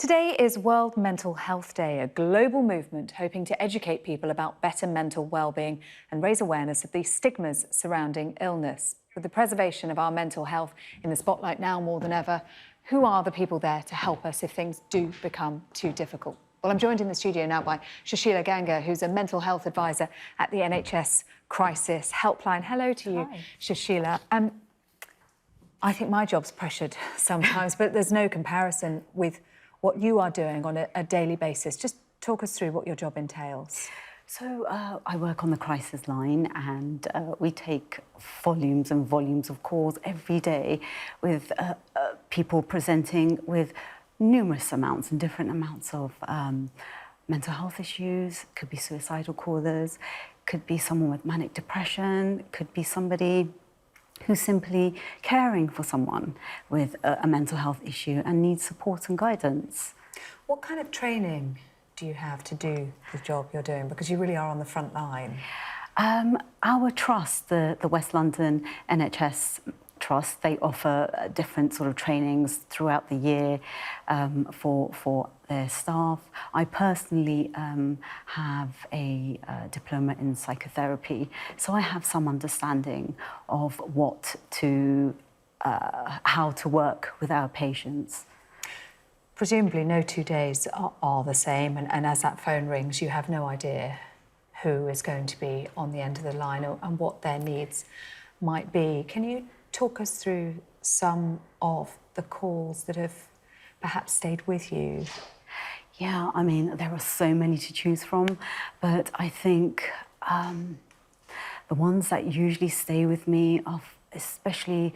Today is World Mental Health Day, a global movement hoping to educate people about better mental well-being and raise awareness of the stigmas surrounding illness. With the preservation of our mental health in the spotlight now more than ever, who are the people there to help us if things do become too difficult? Well, I'm joined in the studio now by Shushila Ganger, who's a mental health advisor at the NHS Crisis Helpline. Hello to you, Hi. Shushila. I think my job's pressured sometimes, but there's no comparison with what you are doing on a daily basis. Just talk us through what your job entails. So I work on the crisis line, and we take volumes and volumes of calls every day with people presenting with numerous amounts and different amounts of mental health issues. Could be suicidal callers, could be someone with manic depression, could be somebody who's simply caring for someone with a mental health issue and needs support and guidance. What kind of training do you have to do the job you're doing? Because you really are on the front line. Our trust, the West London NHS Trust, they offer different sort of trainings throughout the year for their staff. I personally have a diploma in psychotherapy, so I have some understanding of how to work with our patients. Presumably no 2 days are the same, and as that phone rings, you have no idea who is going to be on the end of the line and what their needs might be. Can you talk us through some of the calls that have perhaps stayed with you? Yeah, I mean, there are so many to choose from, but I think the ones that usually stay with me are especially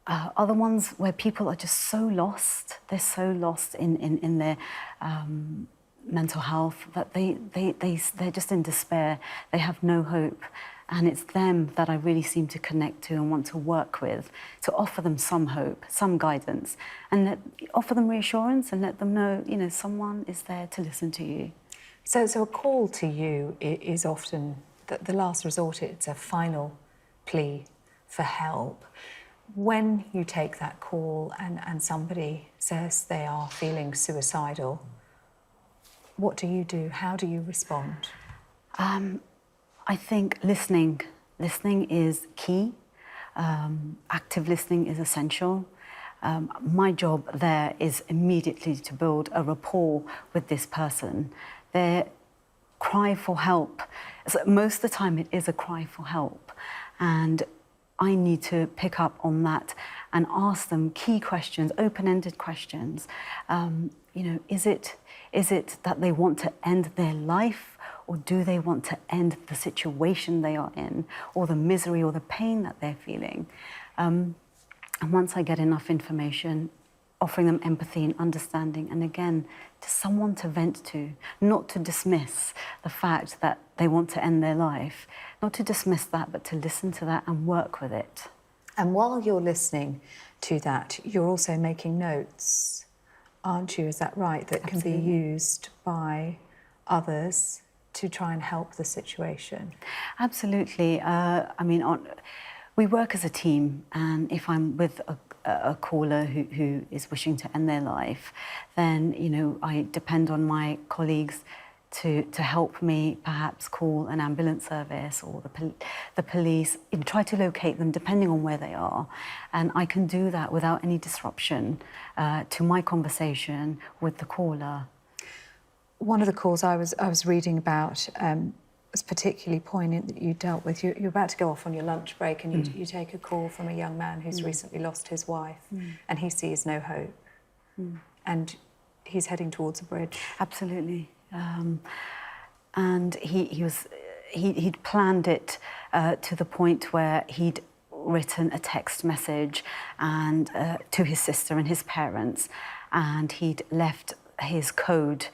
are the ones where people are just so lost. They're so lost in their mental health that they're just in despair. They have no hope. And it's them that I really seem to connect to and want to work with, to offer them some hope, some guidance, and offer them reassurance and let them know, you know, someone is there to listen to you. So a call to you is often the last resort. It's a final plea for help. When you take that call and somebody says they are feeling suicidal, what do you do? How do you respond? I think listening is key. Active listening is essential. My job there is immediately to build a rapport with this person. Their cry for help, so most of the time it is a cry for help, and I need to pick up on that and ask them key questions, open-ended questions. You know, is it that they want to end their life, or do they want to end the situation they are in, or the misery or the pain that they're feeling? And once I get enough information, offering them empathy and understanding, and again, to someone to vent to, not to dismiss the fact that they want to end their life, not to dismiss that, but to listen to that and work with it. And while you're listening to that, you're also making notes, aren't you? Is that right? That Absolutely. Can be used by others to try and help the situation. Absolutely. I mean, we work as a team, and if I'm with a caller who is wishing to end their life, then, you know, I depend on my colleagues to help me perhaps call an ambulance service or the police, and try to locate them depending on where they are. And I can do that without any disruption to my conversation with the caller. One of the calls I was reading about was particularly poignant that you dealt with. You're about to go off on your lunch break, and you take a call from a young man who's recently lost his wife, and he sees no hope, and he's heading towards a bridge. Absolutely. And he'd planned it to the point where he'd written a text message and to his sister and his parents, and he'd left his code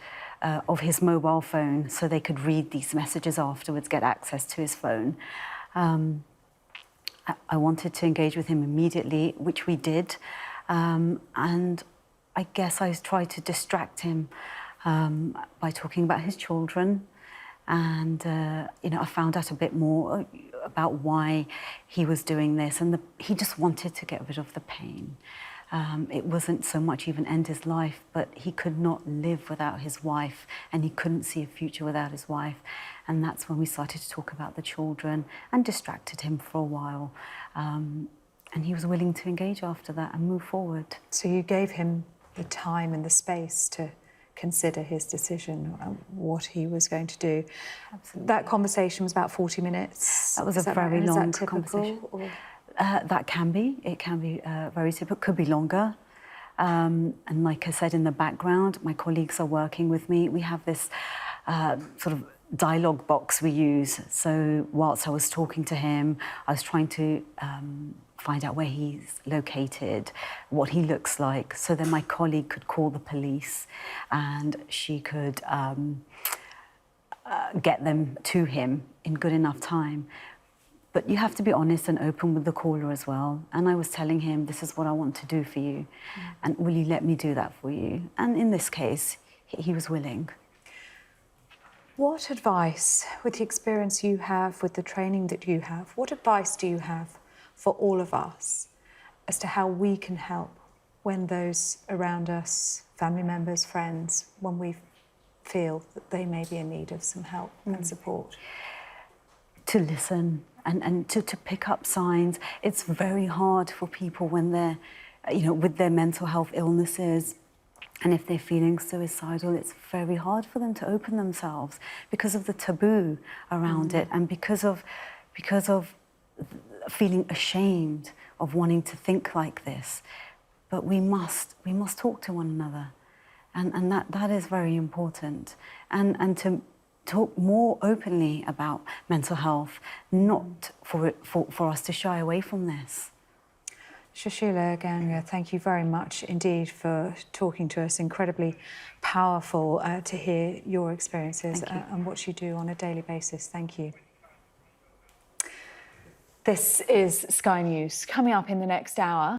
of his mobile phone so they could read these messages afterwards, get access to his phone. I wanted to engage with him immediately, which we did, and I guess I tried to distract him by talking about his children, and you know, I found out a bit more about why he was doing this, and he just wanted to get rid of the pain. It wasn't so much even end his life, but he could not live without his wife, and he couldn't see a future without his wife. And that's when we started to talk about the children and distracted him for a while. And he was willing to engage after that and move forward. So you gave him the time and the space to consider his decision, what he was going to do. Absolutely. That conversation was about 40 minutes. That was a very long conversation. Or? That can be. It can be very typical. Could be longer. And like I said, in the background, my colleagues are working with me. We have this sort of dialogue box we use. So whilst I was talking to him, I was trying to find out where he's located, what he looks like, so then my colleague could call the police and she could get them to him in good enough time. But you have to be honest and open with the caller as well. And I was telling him, this is what I want to do for you. And will you let me do that for you? And in this case, he was willing. What advice, with the experience you have, with the training that you have, what advice do you have for all of us as to how we can help when those around us, family members, friends, when we feel that they may be in need of some help and support? To listen and to pick up signs. It's very hard for people when they're, with their mental health illnesses, and if they're feeling suicidal, it's very hard for them to open themselves because of the taboo around it, and because of feeling ashamed of wanting to think like this. But we must talk to one another, and that is very important, and to talk more openly about mental health, not for us to shy away from this. Shushila Ganger, thank you very much indeed for talking to us. Incredibly powerful to hear your experiences and what you do on a daily basis. Thank you. This is Sky News. Coming up in the next hour,